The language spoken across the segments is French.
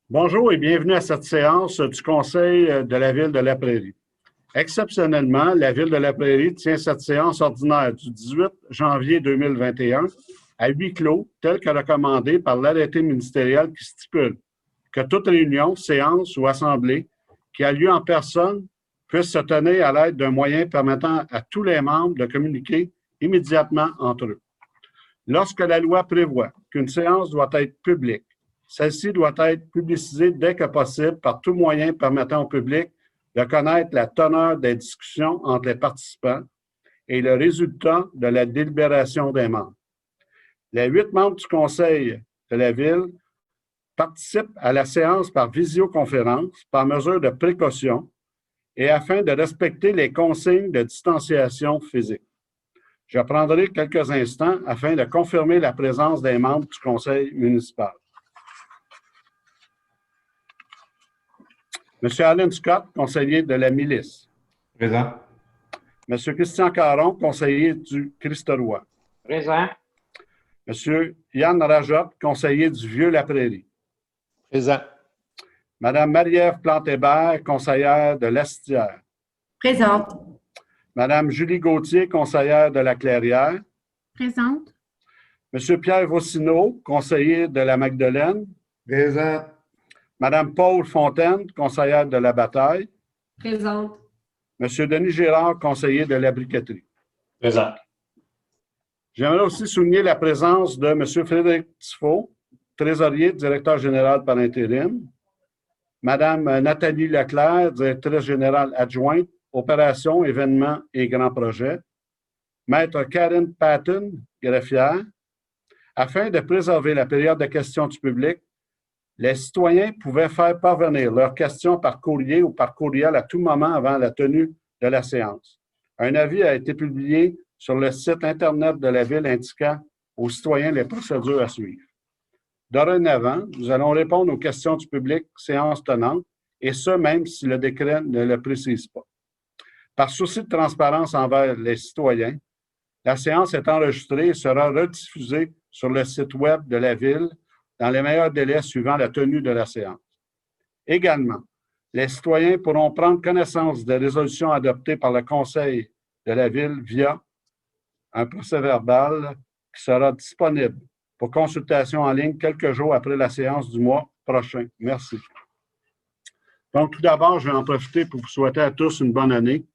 Bonjour et bienvenue à cette séance du Conseil de la Ville de La Prairie. Exceptionnellement, la Ville de La Prairie tient cette séance ordinaire du 18 janvier 2021 à huis clos, tel que recommandé par l'arrêté ministériel qui stipule que toute réunion, séance ou assemblée qui a lieu en personne puisse se tenir à l'aide d'un moyen permettant à tous les membres de communiquer immédiatement entre eux. Lorsque la loi prévoit qu'une séance doit être publique, celle-ci doit être publicisée dès que possible par tout moyen permettant au public de connaître la teneur des discussions entre les participants et le résultat de la délibération des membres. Les 8 membres du Conseil de la Ville participent à la séance par visioconférence, par mesure de précaution et afin de respecter les consignes de distanciation physique. Je prendrai quelques instants afin de confirmer la présence des membres du Conseil municipal. M. Allen Scott, conseiller de la milice. Présent. M. Christian Caron, conseiller du Christ-Roi. Présent. M. Yann Rajot, conseiller du Vieux-La Prairie. Présent. Mme Marie-Ève Plantébert, conseillère de l'Estière. Présente. Mme Julie Gauthier, conseillère de la Clairière. Présente. M. Pierre Vossineau, conseiller de la Magdeleine. Présent. Mme Paul Fontaine, conseillère de la Bataille. Présente. M. Denis Gérard, conseiller de la Briqueterie. Présent. J'aimerais aussi souligner la présence de M. Frédéric Tifo, trésorier, directeur général par intérim. Mme Nathalie Leclerc, directrice générale adjointe, opérations, événements et grands projets. Maître Karen Patton, greffière. Afin de préserver la période de questions du public, les citoyens pouvaient faire parvenir leurs questions par courrier ou par courriel à tout moment avant la tenue de la séance. Un avis a été publié sur le site Internet de la Ville indiquant aux citoyens les procédures à suivre. Dorénavant, nous allons répondre aux questions du public séance tenante, et ce, même si le décret ne le précise pas. Par souci de transparence envers les citoyens, la séance est enregistrée et sera rediffusée sur le site Web de la Ville dans les meilleurs délais suivant la tenue de la séance. Également, les citoyens pourront prendre connaissance des résolutions adoptées par le Conseil de la Ville via un procès-verbal qui sera disponible pour consultation en ligne quelques jours après la séance du mois prochain. Merci. Donc, tout d'abord, je vais en profiter pour vous souhaiter à tous une bonne année,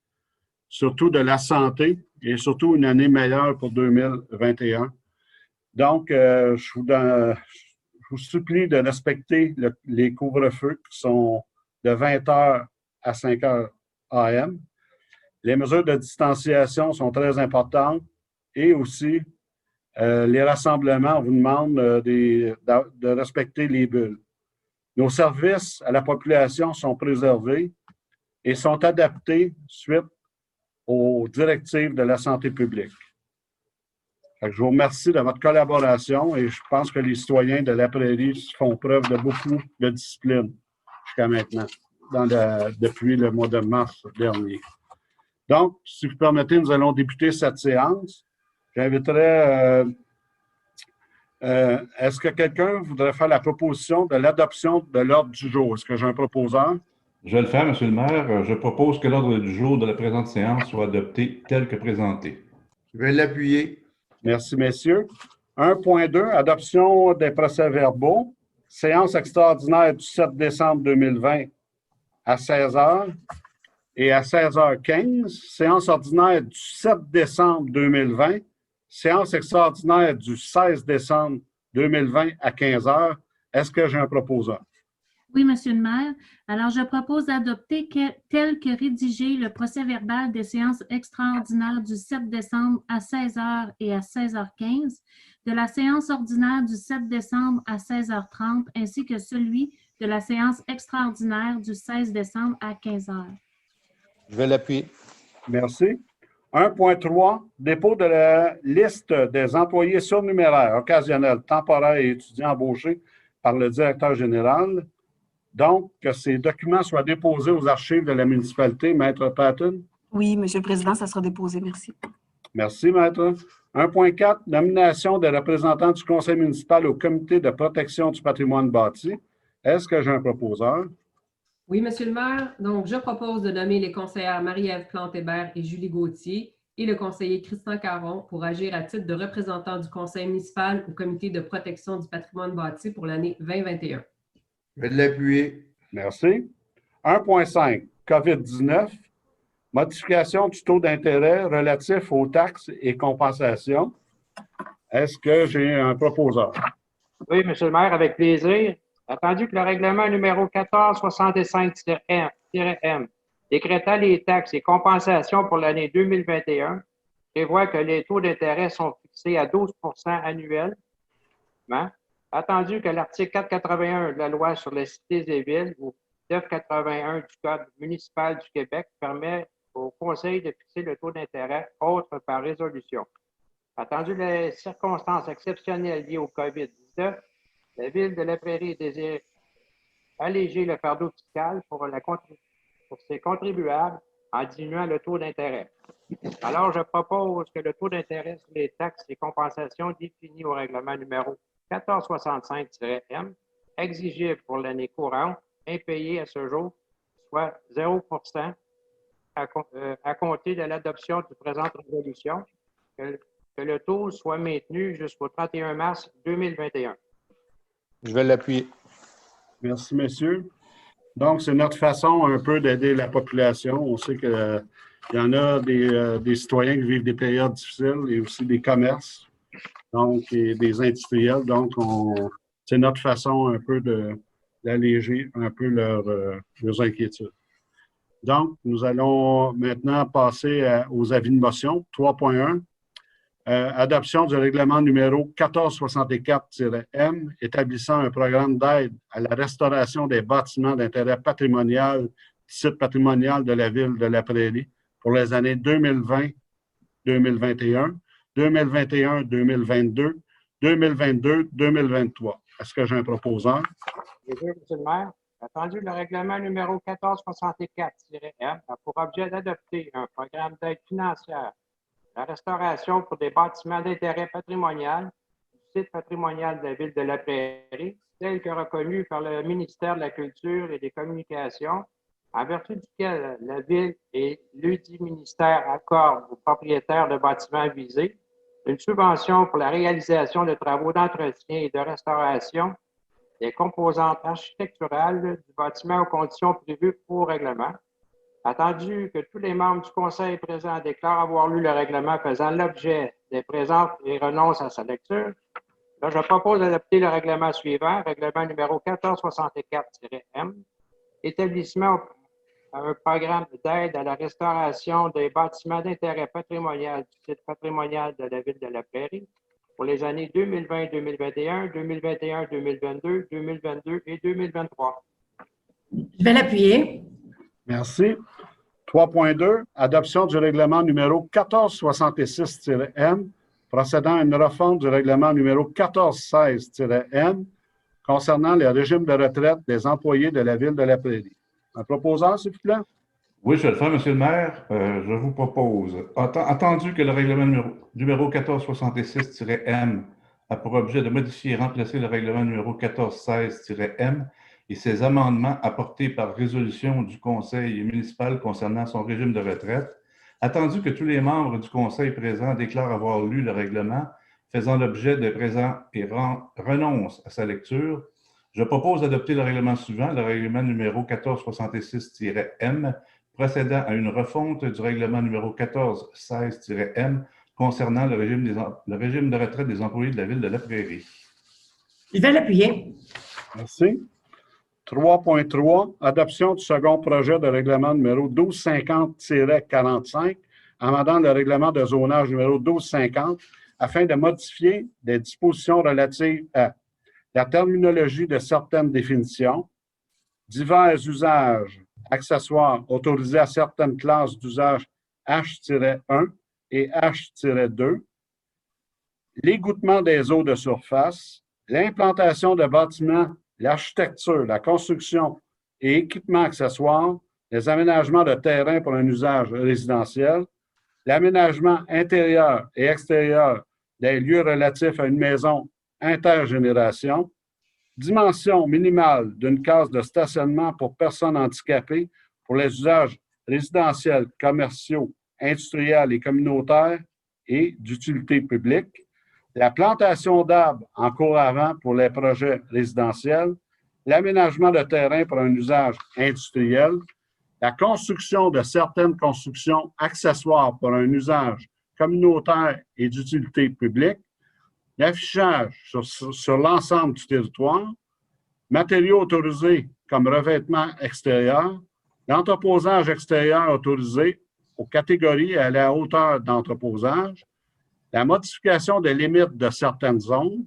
surtout de la santé et surtout une année meilleure pour 2021. Donc, je vous supplie de respecter les couvre-feux qui sont de 20h à 5h AM. Les mesures de distanciation sont très importantes et aussi les rassemblements, on vous demande de respecter les bulles. Nos services à la population sont préservés et sont adaptés suite aux directives de la santé publique. Je vous remercie de votre collaboration et je pense que les citoyens de La Prairie font preuve de beaucoup de discipline jusqu'à maintenant, depuis le mois de mars dernier. Donc, si vous permettez, nous allons débuter cette séance. J'inviterai, est-ce que quelqu'un voudrait faire la proposition de l'adoption de l'ordre du jour? Est-ce que j'ai un proposeur? Je vais le faire, M. le maire. Je propose que l'ordre du jour de la présente séance soit adopté tel que présenté. Je vais l'appuyer. Merci, messieurs. 1.2, adoption des procès-verbaux. Séance extraordinaire du 7 décembre 2020 à 16h et à 16h15. Séance ordinaire du 7 décembre 2020. Séance extraordinaire du 16 décembre 2020 à 15h. Est-ce que j'ai un proposeur? Oui, Monsieur le maire. Alors, je propose d'adopter tel que rédigé le procès-verbal des séances extraordinaires du 7 décembre à 16h et à 16h15, de la séance ordinaire du 7 décembre à 16h30, ainsi que celui de la séance extraordinaire du 16 décembre à 15h. Je vais l'appuyer. Merci. 1.3, dépôt de la liste des employés surnuméraires, occasionnels, temporaires et étudiants embauchés par le directeur général. Donc, que ces documents soient déposés aux archives de la municipalité. Maître Patton? Oui, Monsieur le Président, ça sera déposé. Merci. Merci, Maître. 1.4, nomination des représentants du conseil municipal au comité de protection du patrimoine bâti. Est-ce que j'ai un proposeur? Oui, Monsieur le maire. Donc, je propose de nommer les conseillères Marie-Ève Plante-Hébert et Julie Gauthier et le conseiller Christian Caron pour agir à titre de représentant du conseil municipal au comité de protection du patrimoine bâti pour l'année 2021. Je vais l'appuyer. Merci. 1.5, COVID-19, modification du taux d'intérêt relatif aux taxes et compensations. Est-ce que j'ai un proposeur? Oui, Monsieur le maire, avec plaisir. Attendu que le règlement numéro 1465-M décrétant les taxes et compensations pour l'année 2021 prévoit que les taux d'intérêt sont fixés à 12 annuellement. Attendu que l'article 481 de la loi sur les cités et villes ou 981 du Code municipal du Québec permet au Conseil de fixer le taux d'intérêt autre par résolution. Attendu les circonstances exceptionnelles liées au COVID-19, la Ville de La Prairie désire alléger le fardeau fiscal pour ses contribuables en diminuant le taux d'intérêt. Alors, je propose que le taux d'intérêt sur les taxes et compensations définies au règlement numéro 1465-M, exigible pour l'année courante, impayé à ce jour, soit 0 à compter de l'adoption de présente résolution, que le taux soit maintenu jusqu'au 31 mars 2021. Je vais l'appuyer. Merci, messieurs. Donc, c'est notre façon un peu d'aider la population. On sait qu'il y en a des citoyens qui vivent des périodes difficiles et aussi des commerces, donc, et des industriels. Donc, c'est notre façon un peu d'alléger un peu leurs inquiétudes. Donc, nous allons maintenant passer aux avis de motion. 3.1. Adoption du règlement numéro 1464-M établissant un programme d'aide à la restauration des bâtiments d'intérêt patrimonial du site patrimonial de la Ville de La Prairie pour les années 2020-2021, 2021-2022, 2022-2023. Est-ce que j'ai un proposeur? Monsieur le maire, attendu le règlement numéro 1464-M a pour objet d'adopter un programme d'aide financière la restauration pour des bâtiments d'intérêt patrimonial du site patrimonial de la Ville de La Prairie, tel que reconnu par le ministère de la Culture et des Communications, en vertu duquel la Ville et l'UDI ministère accordent aux propriétaires de bâtiments visés une subvention pour la réalisation de travaux d'entretien et de restauration des composantes architecturales du bâtiment aux conditions prévues au règlement. Attendu que tous les membres du Conseil présent déclarent avoir lu le règlement faisant l'objet des présentes et renoncent à sa lecture, là, je propose d'adopter le règlement suivant, règlement numéro 1464-M, établissement un programme d'aide à la restauration des bâtiments d'intérêt patrimonial du site patrimonial de la Ville de La Prairie pour les années 2020-2021, 2021-2022, 2022 et 2023. Je vais l'appuyer. Merci. 3.2, adoption du règlement numéro 1466-M, procédant à une refonte du règlement numéro 1416-M concernant les régimes de retraite des employés de la Ville de La Prairie. Un proposeur, s'il vous plaît? Oui, je vais le faire, Monsieur le maire. Je vous propose, attendu que le règlement numéro 1466-M a pour objet de modifier et remplacer le règlement numéro 1416-M et ses amendements apportés par résolution du Conseil municipal concernant son régime de retraite, attendu que tous les membres du Conseil présent déclarent avoir lu le règlement faisant l'objet de présent et renoncent à sa lecture, je propose d'adopter le règlement suivant, le règlement numéro 1466-M, procédant à une refonte du règlement numéro 1416-M concernant le régime de retraite des employés de la Ville de La Prairie. Je vais l'appuyer. Merci. 3.3, adoption du second projet de règlement numéro 1250-45, amendant le règlement de zonage numéro 1250 afin de modifier des dispositions relatives à la terminologie de certaines définitions, divers usages accessoires autorisés à certaines classes d'usage H-1 et H-2, l'égouttement des eaux de surface, l'implantation de bâtiments, l'architecture, la construction et équipements accessoires, les aménagements de terrain pour un usage résidentiel, l'aménagement intérieur et extérieur des lieux relatifs à une maison intergénération, dimension minimale d'une case de stationnement pour personnes handicapées pour les usages résidentiels, commerciaux, industriels et communautaires et d'utilité publique, la plantation d'arbres en cours avant pour les projets résidentiels, l'aménagement de terrain pour un usage industriel, la construction de certaines constructions accessoires pour un usage communautaire et d'utilité publique, l'affichage sur l'ensemble du territoire, matériaux autorisés comme revêtement extérieur, l'entreposage extérieur autorisé aux catégories et à la hauteur d'entreposage, la modification des limites de certaines zones,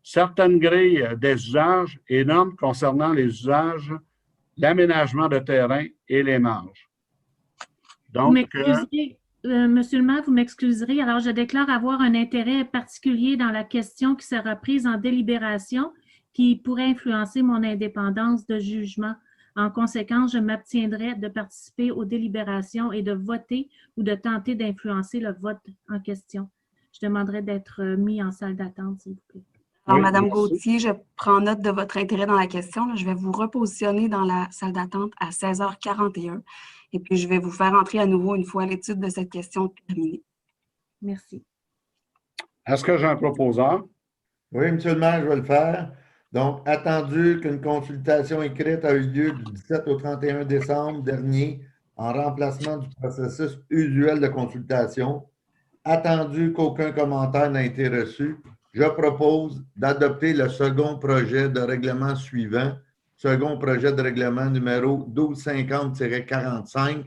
certaines grilles des usages et normes concernant les usages, l'aménagement de terrain et les marges. Vous Donc, m'excuserez, Monsieur le maire, vous m'excuserez. Alors, je déclare avoir un intérêt particulier dans la question qui sera prise en délibération qui pourrait influencer mon indépendance de jugement. En conséquence, je m'abstiendrai de participer aux délibérations et de voter ou de tenter d'influencer le vote en question. Je demanderai d'être mis en salle d'attente, s'il vous plaît. Alors, Oui, Madame merci. Gauthier, je prends note de votre intérêt dans la question. Là, je vais vous repositionner dans la salle d'attente à 16h41 et puis je vais vous faire entrer à nouveau une fois l'étude de cette question terminée. Merci. Est-ce que j'ai un proposeur? Oui, Monsieur le maire, je vais le faire. Donc, attendu qu'une consultation écrite a eu lieu du 17 au 31 décembre dernier en remplacement du processus usuel de consultation, attendu qu'aucun commentaire n'a été reçu, je propose d'adopter le second projet de règlement suivant, second projet de règlement numéro 1250-45,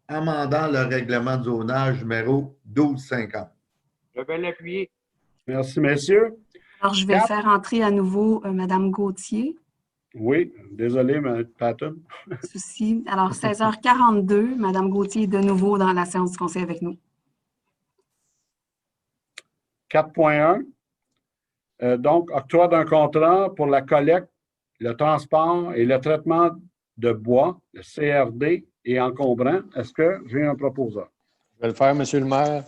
amendant le règlement de zonage numéro 1250. Je vais l'appuyer. Merci, messieurs. Alors, je vais Quatre. faire entrer à nouveau Madame Gauthier. Oui, désolé, Mme Patton. Souci. Alors, 16h42, Madame Gauthier est de nouveau dans la séance du conseil avec nous. 4.1. Donc, octroi d'un contrat pour la collecte, le transport et le traitement de bois, le CRD et encombrant. Est-ce que j'ai un proposeur? Je vais le faire, Monsieur le maire.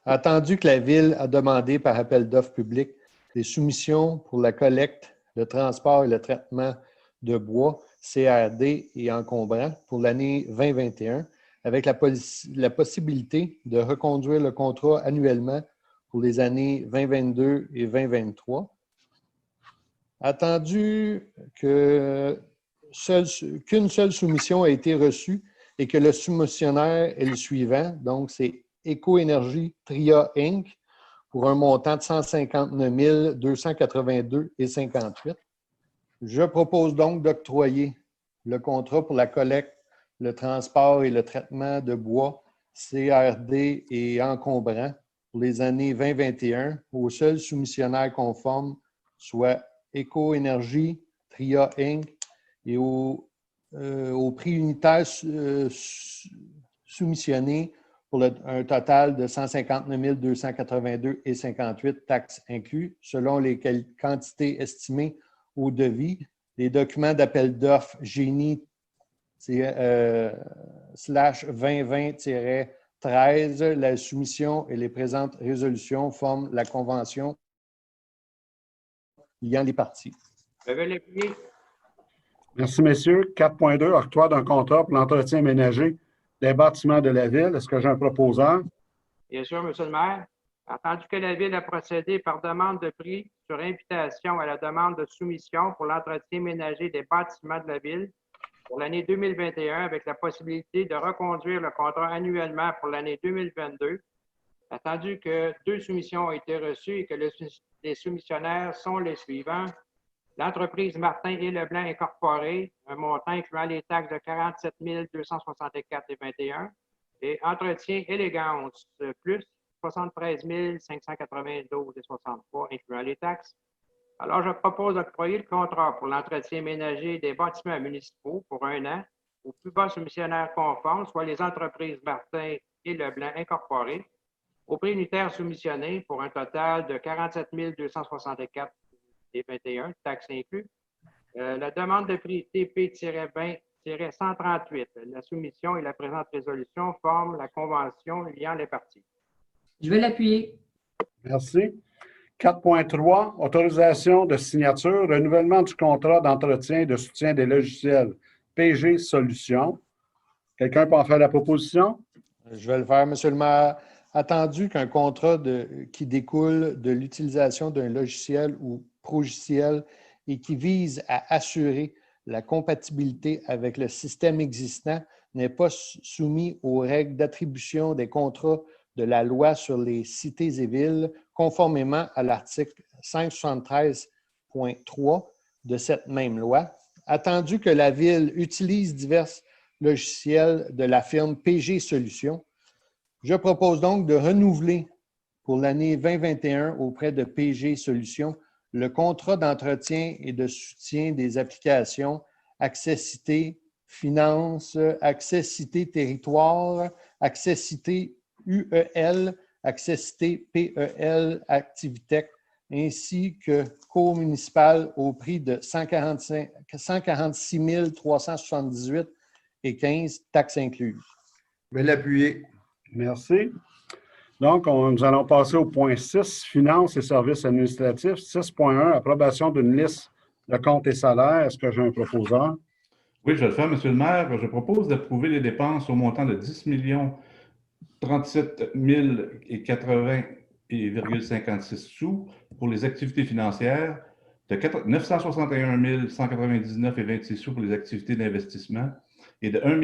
Attendu que la Ville a demandé par appel d'offres public des soumissions pour la collecte, le transport et le traitement de bois, CRD et encombrant pour l'année 2021, avec la possibilité de reconduire le contrat annuellement pour les années 2022 et 2023. Attendu qu'une seule soumission a été reçue et que le soumissionnaire est le suivant, donc c'est Éco-Énergie Tria Inc. pour un montant de 159 282,58. Je propose donc d'octroyer le contrat pour la collecte, le transport et le traitement de bois, CRD et encombrant pour les années 2021 au seul soumissionnaire conforme, soit Éco-Énergie Tria Inc. et au prix unitaire soumissionné pour un total de 159 282,58 taxes inclus, selon les quantités estimées au devis. Les documents d'appel d'offres génie /2020-13, la soumission et les présentes résolutions forment la convention liant les parties. Je vais l'appuyer. Merci, messieurs. 4.2, octroi d'un contrat pour l'entretien ménager des bâtiments de la Ville. Est-ce que j'ai un proposeur? Bien sûr, Monsieur le maire. Attendu que la Ville a procédé par demande de prix sur invitation à la demande de soumission pour l'entretien ménager des bâtiments de la Ville pour l'année 2021 avec la possibilité de reconduire le contrat annuellement pour l'année 2022, attendu que 2 soumissions ont été reçues et que les soumissionnaires sont les suivants. L'entreprise Martin et Leblanc Incorporée, un montant incluant les taxes de 47 264,21 et Entretien Élégance plus 73 592,63 incluant les taxes. Alors, je propose d'octroyer le contrat pour l'entretien ménager des bâtiments municipaux pour 1 an au plus bas soumissionnaire conforme, soit les entreprises Martin et Leblanc Incorporées, au prix unitaire soumissionné pour un total de 47 264,21, taxes inclus. La demande de prix TP-20-138, la soumission et la présente résolution forment la convention liant les parties. Je vais l'appuyer. Merci. 4.3, autorisation de signature, renouvellement du contrat d'entretien et de soutien des logiciels PG Solutions. Quelqu'un peut en faire la proposition? Je vais le faire, Monsieur le maire. Attendu qu'un contrat qui découle de l'utilisation d'un logiciel ou progiciel et qui vise à assurer la compatibilité avec le système existant n'est pas soumis aux règles d'attribution des contrats de la loi sur les cités et villes, conformément à l'article 573.3 de cette même loi. Attendu que la Ville utilise divers logiciels de la firme PG Solutions, je propose donc de renouveler pour l'année 2021 auprès de PG Solutions le contrat d'entretien et de soutien des applications Accessité Finance, Accessité Territoire, Accessité UEL, Accessité PEL, Activitech, ainsi que cours municipal au prix de 146 378 et 15 taxes incluses. Je vais l'appuyer. Merci. Donc, nous allons passer au point 6, finances et services administratifs. 6.1, approbation d'une liste de comptes et salaires. Est-ce que j'ai un proposeur? Oui, je vais le faire, Monsieur le maire. Je propose d'approuver les dépenses au montant de 10 37 080,56 sous pour les activités financières, de 961 199,26 sous pour les activités d'investissement et de 1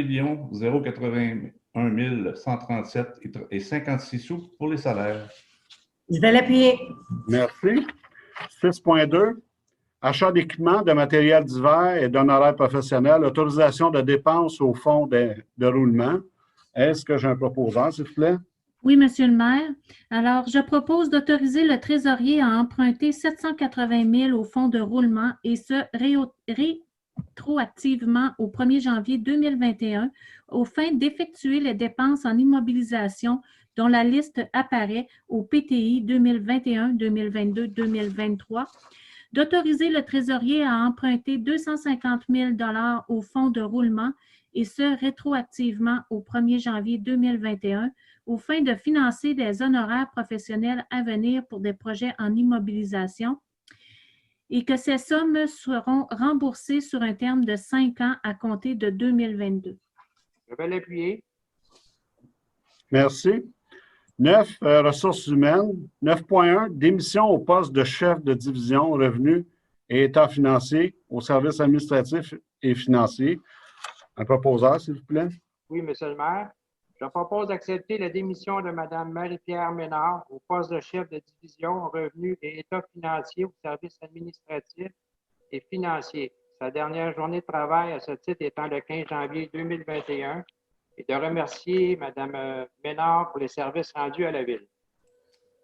081 137,56 sous pour les salaires. Je vais l'appuyer. Merci. 6.2, achat d'équipements, de matériel divers et d'honoraires professionnels, autorisation de dépenses au fonds de roulement. Est-ce que j'ai un proposeur, s'il vous plaît? Oui, Monsieur le maire. Alors, je propose d'autoriser le trésorier à emprunter 780 000 au fonds de roulement et ce, rétroactivement au 1er janvier 2021 aux fins d'effectuer les dépenses en immobilisation dont la liste apparaît au PTI 2021, 2022, 2023, d'autoriser le trésorier à emprunter 250 000 $ au fonds de roulement et ce, rétroactivement au 1er janvier 2021 aux fins de financer des honoraires professionnels à venir pour des projets en immobilisation et que ces sommes seront remboursées sur un terme de 5 ans à compter de 2022. Je vais l'appuyer. Merci. 9, ressources humaines. 9.1, démission au poste de chef de division revenus et état financier au service administratif et financier. Un proposeur, s'il vous plaît. Oui, Monsieur le maire. Je propose d'accepter la démission de Mme Marie-Pierre Ménard au poste de chef de division revenus et état financier au service administratif et financier. Sa dernière journée de travail à ce titre étant le 15 janvier 2021 et de remercier Mme Ménard pour les services rendus à la Ville.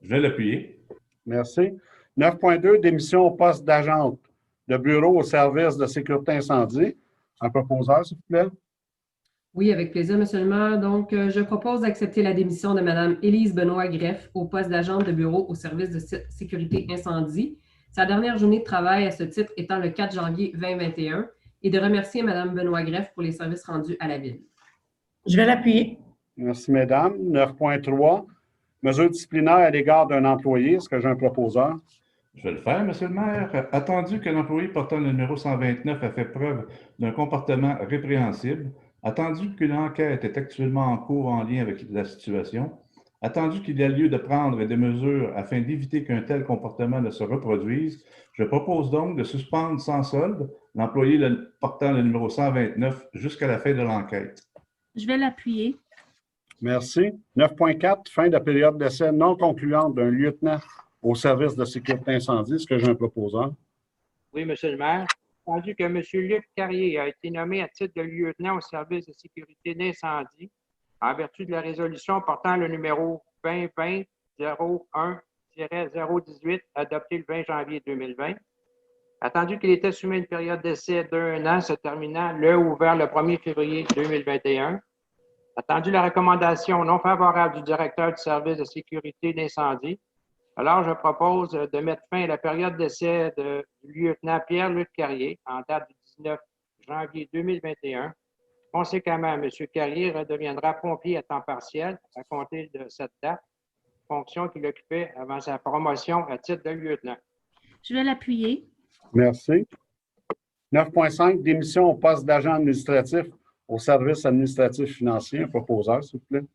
Je vais l'appuyer. Merci. 9.2, démission au poste d'agente de bureau au service de sécurité incendie. Un proposeur, s'il vous plaît. Oui, avec plaisir, Monsieur le maire. Donc, je propose d'accepter la démission de Mme Élise Benoît-Greff au poste d'agente de bureau au service de sécurité incendie. Sa dernière journée de travail à ce titre étant le 4 janvier 2021 et de remercier Mme Benoît-Greff pour les services rendus à la Ville. Je vais l'appuyer. Merci, mesdames. 9.3, mesures disciplinaires à l'égard d'un employé. Est-ce que j'ai un proposeur? Je vais le faire, Monsieur le maire. Attendu que l'employé portant le numéro 129 a fait preuve d'un comportement répréhensible, attendu qu'une enquête est actuellement en cours en lien avec la situation, attendu qu'il y a lieu de prendre des mesures afin d'éviter qu'un tel comportement ne se reproduise, je propose donc de suspendre sans solde l'employé portant le numéro 129 jusqu'à la fin de l'enquête. Je vais l'appuyer. Merci. 9.4, fin de la période d'essai non concluante d'un lieutenant au service de sécurité incendie. Est-ce que j'ai un proposeur? Oui, Monsieur le maire. Attendu que M. Luc Carrier a été nommé à titre de lieutenant au service de sécurité d'incendie en vertu de la résolution portant le numéro 2020-01-018 adopté le 20 janvier 2020. Attendu qu'il était soumis à une période d'essai d'1 an se terminant le ou vers le 1er février 2021. Attendu la recommandation non favorable du directeur du service de sécurité d'incendie, alors je propose de mettre fin à la période d'essai du lieutenant Pierre-Luc Carrier en date du 19 janvier 2021. Conséquemment, M. Carrier redeviendra pompier à temps partiel à compter de cette date fonction qu'il occupait avant sa promotion à titre de lieutenant. Je vais l'appuyer. Merci. 9.5, démission au poste d'agent administratif au service administratif financier. Un proposeur, s'il vous plaît.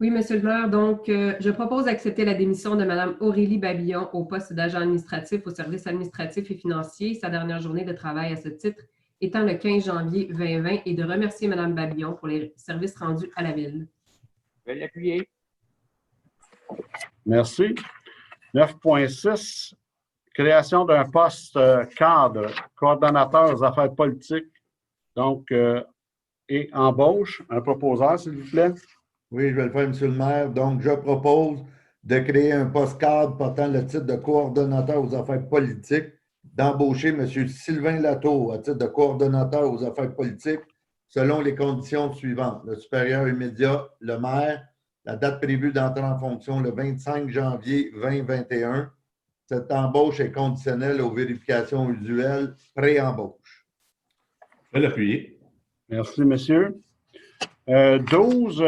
Oui, Monsieur le maire. Donc, je propose d'accepter la démission de Mme Aurélie Babillon au poste d'agent administratif au service administratif et financier, sa dernière journée de travail à ce titre étant le 15 janvier 2020, et de remercier Mme Babillon pour les services rendus à la Ville. Je vais l'appuyer. Merci. 9.6, création d'un poste cadre, coordonnateur aux affaires politiques, donc, et embauche. Un proposeur, s'il vous plaît. Oui, je vais le faire, Monsieur le maire. Donc, je propose de créer un poste cadre portant le titre de coordonnateur aux affaires politiques, d'embaucher M. Sylvain Latour à titre de coordonnateur aux affaires politiques selon les conditions suivantes. Le supérieur immédiat, le maire, la date prévue d'entrée en fonction le 25 janvier 2021. Cette embauche est conditionnelle aux vérifications usuelles pré-embauche. Je vais l'appuyer. Merci, monsieur. 12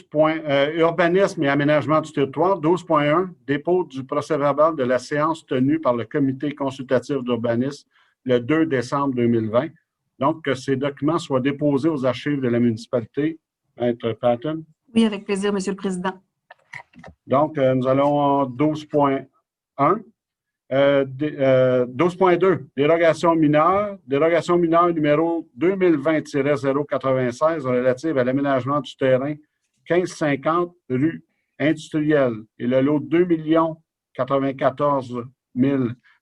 points, urbanisme et aménagement du territoire. 12.1, dépôt du procès-verbal de la séance tenue par le comité consultatif d'urbanisme le 2 décembre 2020. Donc, que ces documents soient déposés aux archives de la municipalité. Maître Patton. Oui, avec plaisir, Monsieur le Président. Donc, nous allons en 12.1. 12.2, dérogation mineure. Dérogation mineure numéro 2020-096 relative à l'aménagement du terrain 1550 rue industrielle et le lot 2 094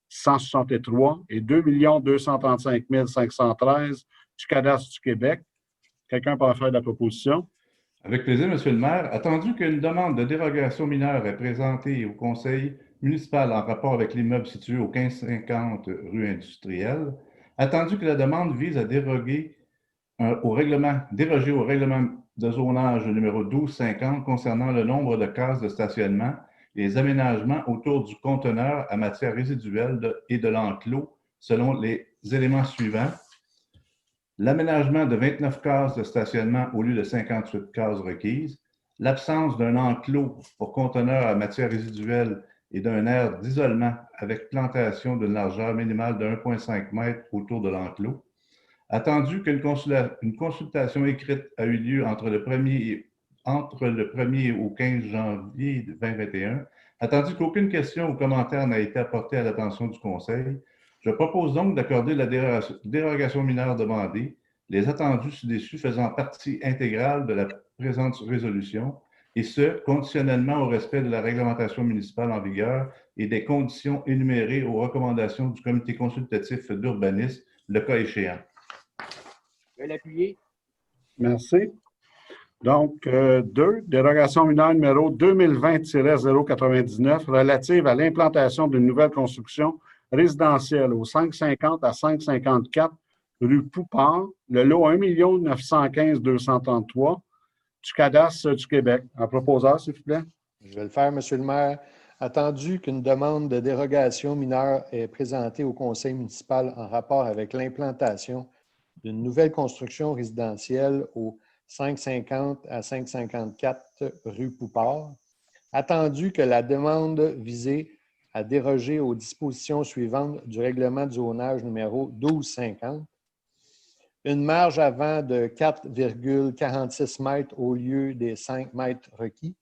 163 et 2 235 513 du cadastre du Québec. Quelqu'un peut en faire de la proposition? Avec plaisir, Monsieur le maire. Attendu qu'une demande de dérogation mineure est présentée au Conseil municipal en rapport avec l'immeuble situé au 1550 rue industrielle, attendu que la demande vise à déroger au règlement de zonage numéro 1250 concernant le nombre de cases de stationnement et les aménagements autour du conteneur à matière résiduelle et de l'enclos selon les éléments suivants. L'aménagement de 29 cases de stationnement au lieu de 58 cases requises, l'absence d'un enclos pour conteneur à matière résiduelle et d'un aire d'isolement avec plantation d'une largeur minimale de 1,5 m autour de l'enclos. Attendu qu'une consultation écrite a eu lieu entre le 1er au 15 janvier 2021, attendu qu'aucune question ou commentaire n'a été apporté à l'attention du Conseil, je propose donc d'accorder la dérogation mineure demandée, les attendus ci-dessus faisant partie intégrale de la présente résolution, et ce, conditionnellement au respect de la réglementation municipale en vigueur et des conditions énumérées aux recommandations du comité consultatif d'urbanisme, le cas échéant. Je vais l'appuyer. Merci. Donc, 2, dérogation mineure numéro 2020-099 relative à l'implantation d'une nouvelle construction résidentielle au 550 à 554 rue Poupard, le lot 1 915 233 du cadastre du Québec. Un proposeur, s'il vous plaît. Je vais le faire, Monsieur le maire. Attendu qu'une demande de dérogation mineure est présentée au Conseil municipal en rapport avec l'implantation d'une nouvelle construction résidentielle au 550 à 554 rue Poupard, attendu que la demande visée à déroger aux dispositions suivantes du règlement du zonage numéro 1250, une marge avant de 4,46 mètres au lieu des 5 mètres requis,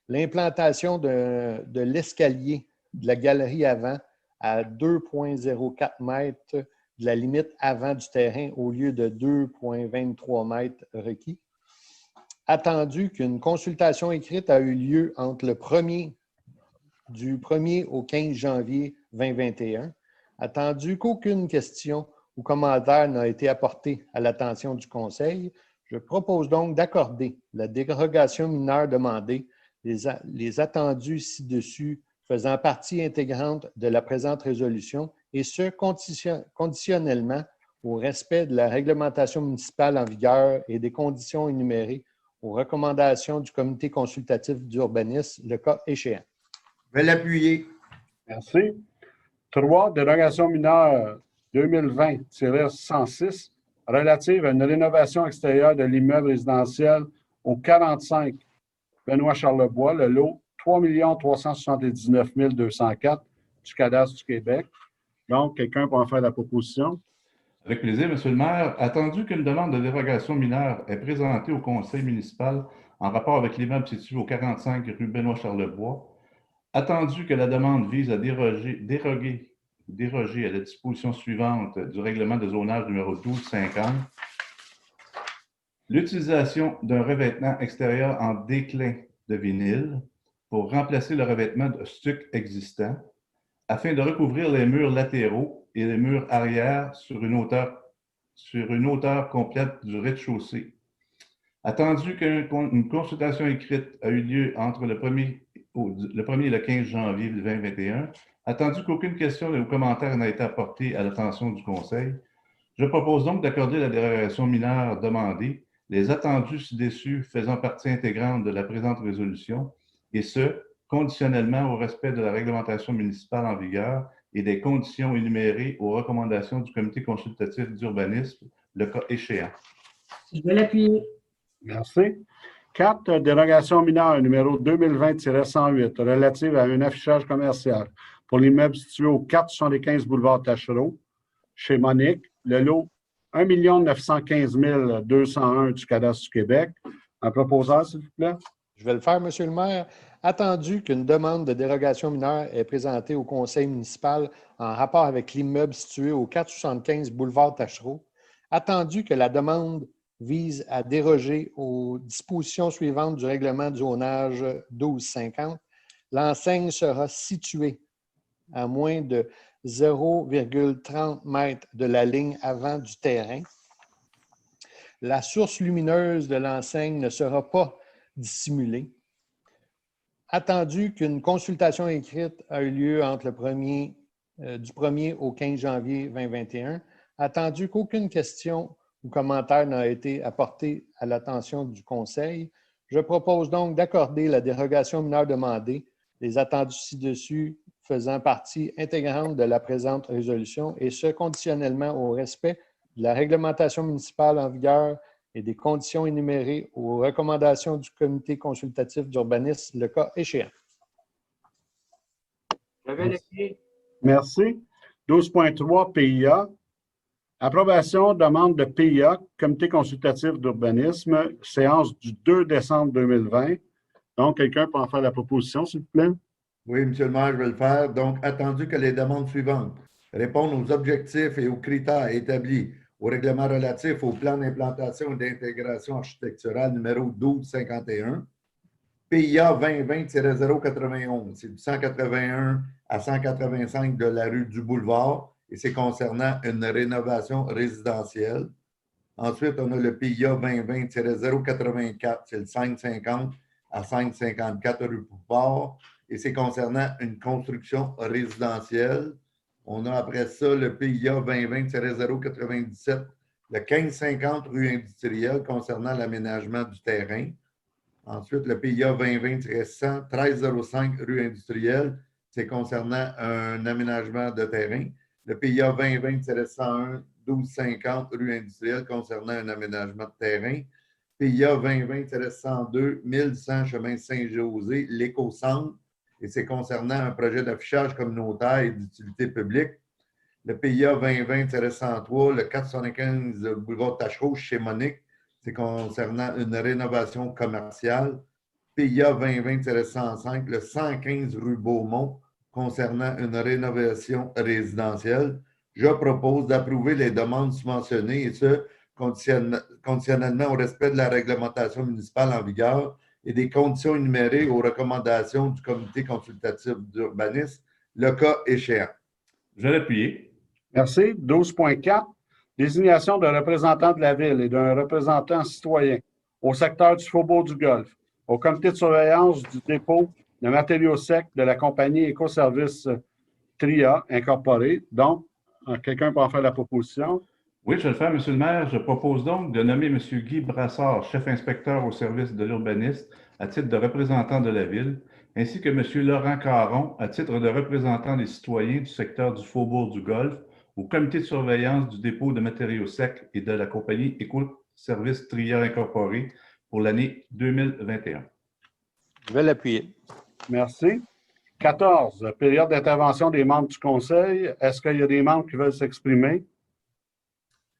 l'implantation de l'escalier de la galerie avant à 2,04 mètres de la limite avant du terrain au lieu de 2,23 mètres requis. Attendu qu'une consultation écrite a eu lieu entre du 1er au 15 janvier 2021. Attendu qu'aucune question ou commentaire n'a été apporté à l'attention du Conseil, je propose donc d'accorder la dérogation mineure demandée, les attendus ci-dessus faisant partie intégrante de la présente résolution, et ce, conditionnellement au respect de la réglementation municipale en vigueur et des conditions énumérées aux recommandations du comité consultatif d'urbanisme, le cas échéant. Je vais l'appuyer. Merci. 3, dérogation mineure 2020-106 relative à une rénovation extérieure de l'immeuble résidentiel au 45 Benoît Charlebois, le lot 3 379 204 du cadastre du Québec. Donc, quelqu'un peut en faire la proposition? Avec plaisir, Monsieur le maire. Attendu qu'une demande de dérogation mineure est présentée au conseil municipal en rapport avec l'immeuble situé au 45 rue Benoît-Charlebois, attendu que la demande vise à déroger à la disposition suivante du règlement de zonage numéro 1250, l'utilisation d'un revêtement extérieur en déclin de vinyle pour remplacer le revêtement de stuc existant afin de recouvrir les murs latéraux et les murs arrière sur une hauteur complète du rez-de-chaussée. Attendu qu'une consultation écrite a eu lieu entre le 1er et le 15 janvier 2021, attendu qu'aucune question ou commentaire n'a été apportée à l'attention du Conseil, je propose donc d'accorder la dérogation mineure demandée, les attendus ci-dessus faisant partie intégrante de la présente résolution, et ce, conditionnellement au respect de la réglementation municipale en vigueur et des conditions énumérées aux recommandations du comité consultatif d'urbanisme, le cas échéant. Je vais l'appuyer. Merci. 4, dérogation mineure numéro 2020-108 relative à un affichage commercial pour l'immeuble situé au 475 boulevard Tachereau, chez Monique, le lot 1 915 201 du cadastre du Québec. Un proposeur, s'il vous plaît. Je vais le faire, Monsieur le maire. Attendu qu'une demande de dérogation mineure est présentée au conseil municipal en rapport avec l'immeuble situé au 475 boulevard Tachereau, attendu que la demande vise à déroger aux dispositions suivantes du règlement de zonage 1250, l'enseigne sera située à moins de 0,30 mètres de la ligne avant du terrain. La source lumineuse de l'enseigne ne sera pas dissimulée. Attendu qu'une consultation écrite a eu lieu entre du 1er au 15 janvier 2021, attendu qu'aucune question ou commentaire n'a été apporté à l'attention du Conseil, je propose donc d'accorder la dérogation mineure demandée, les attendus ci-dessus faisant partie intégrante de la présente résolution, et ce conditionnellement au respect de la réglementation municipale en vigueur et des conditions énumérées aux recommandations du comité consultatif d'urbanisme, le cas échéant. Je vais l'appuyer. Merci. 12.3, PIA. Approbation, demande de PIA, comité consultatif d'urbanisme, séance du 2 décembre 2020. Donc, quelqu'un peut en faire la proposition, s'il vous plaît? Oui, Monsieur le maire, je vais le faire. Donc, attendu que les demandes suivantes répondent aux objectifs et aux critères établis au règlement relatif au plan d'implantation et d'intégration architecturale numéro 1251, PIA 2020-091, c'est du 181 à 185 de la rue du Boulevard et c'est concernant une rénovation résidentielle. Ensuite, on a le PIA 2020-084, c'est le 550 à 554 rue Poupard et c'est concernant une construction résidentielle. On a après ça le PIA 2020-097, le 1550 rue industrielle concernant l'aménagement du terrain. Ensuite, le PIA 2020-100, 1305 rue industrielle, c'est concernant un aménagement de terrain. Le PIA 2020-101, 1250 rue industrielle concernant un aménagement de terrain. PIA 2020-102, 1100 chemin Saint-José, l'éco-centre, et c'est concernant un projet d'affichage communautaire et d'utilité publique. Le PIA 2020-103, le 475 boulevard Tachereau chez Monique, c'est concernant une rénovation commerciale. PIA 2020-105, le 115 rue Beaumont, concernant une rénovation résidentielle. Je propose d'approuver les demandes mentionnées et ce, conditionnellement au respect de la réglementation municipale en vigueur et des conditions énumérées aux recommandations du comité consultatif d'urbanisme, le cas échéant. Je vais l'appuyer. Merci. 12.4, désignation d'un représentant de la Ville et d'un représentant citoyen au secteur du Faubourg du Golfe, au comité de surveillance du dépôt de matériaux secs de la compagnie Écoservice TRIA Incorporée. Donc, quelqu'un peut en faire la proposition? Oui, je vais le faire, Monsieur le maire. Je propose donc de nommer M. Guy Brassard, chef inspecteur au service de l'urbanisme, à titre de représentant de la Ville, ainsi que M. Laurent Caron, à titre de représentant des citoyens du secteur du Faubourg du Golfe, au comité de surveillance du dépôt de matériaux secs et de la compagnie Écoservice TRIA Incorporée pour l'année 2021. Je vais l'appuyer. Merci. 14, période d'intervention des membres du conseil. Est-ce qu'il y a des membres qui veulent s'exprimer?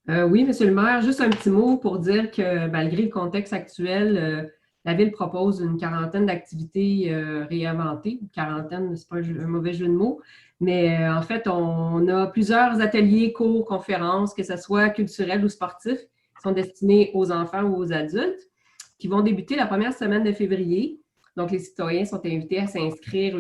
Oui, Monsieur le maire, juste un petit mot pour dire que malgré le contexte actuel, la Ville propose une quarantaine d'activités réinventées. Une quarantaine, ce n'est pas un mauvais jeu de mots, mais en fait, on a plusieurs ateliers, cours, conférences, que ce soit culturels ou sportifs, qui sont destinés aux enfants ou aux adultes, qui vont débuter la première semaine de février. Donc, les citoyens sont invités à s'inscrire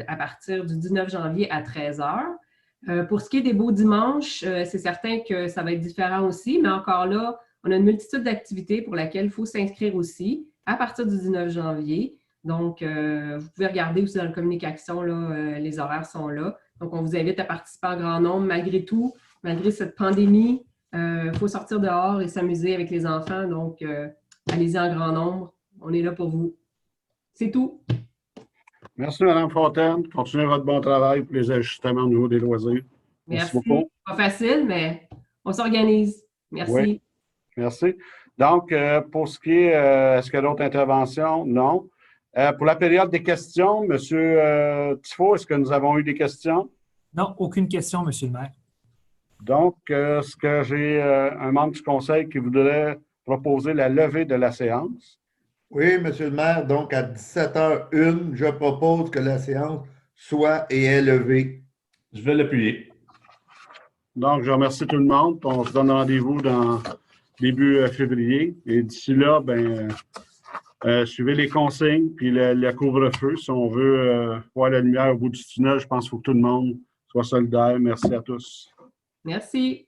à partir du 19 janvier à 13h. Pour ce qui est des beaux dimanches, c'est certain que ça va être différent aussi, mais encore là, on a une multitude d'activités pour lesquelles il faut s'inscrire aussi à partir du 19 janvier. Donc, vous pouvez regarder aussi dans la communication, là, les horaires sont là. Donc, on vous invite à participer en grand nombre. Malgré tout, malgré cette pandémie, il faut sortir dehors et s'amuser avec les enfants. Donc, allez-y en grand nombre. On est là pour vous. C'est tout. Merci, Mme Fontaine. Continuez votre bon travail pour les ajustements au niveau des loisirs. Merci. beaucoup. Pas facile, mais on s'organise. Merci. Oui. Merci. Donc, pour ce qui est, est-ce qu'il y a d'autres interventions? Non. Pour la période des questions, M. Tifo, est-ce que nous avons eu des questions? Non, aucune question, Monsieur le maire. Donc, est-ce que j'ai un membre du conseil qui voudrait proposer la levée de la séance? Oui, Monsieur le maire, donc à 17h01, je propose que la séance soit et est levée. Je vais l'appuyer. Donc, je remercie tout le monde. On se donne rendez-vous dans début février. Et d'ici là, suivez les consignes puis le couvre-feu. Si on veut voir la lumière au bout du tunnel, je pense qu'il faut que tout le monde soit solidaire. Merci à tous. Merci.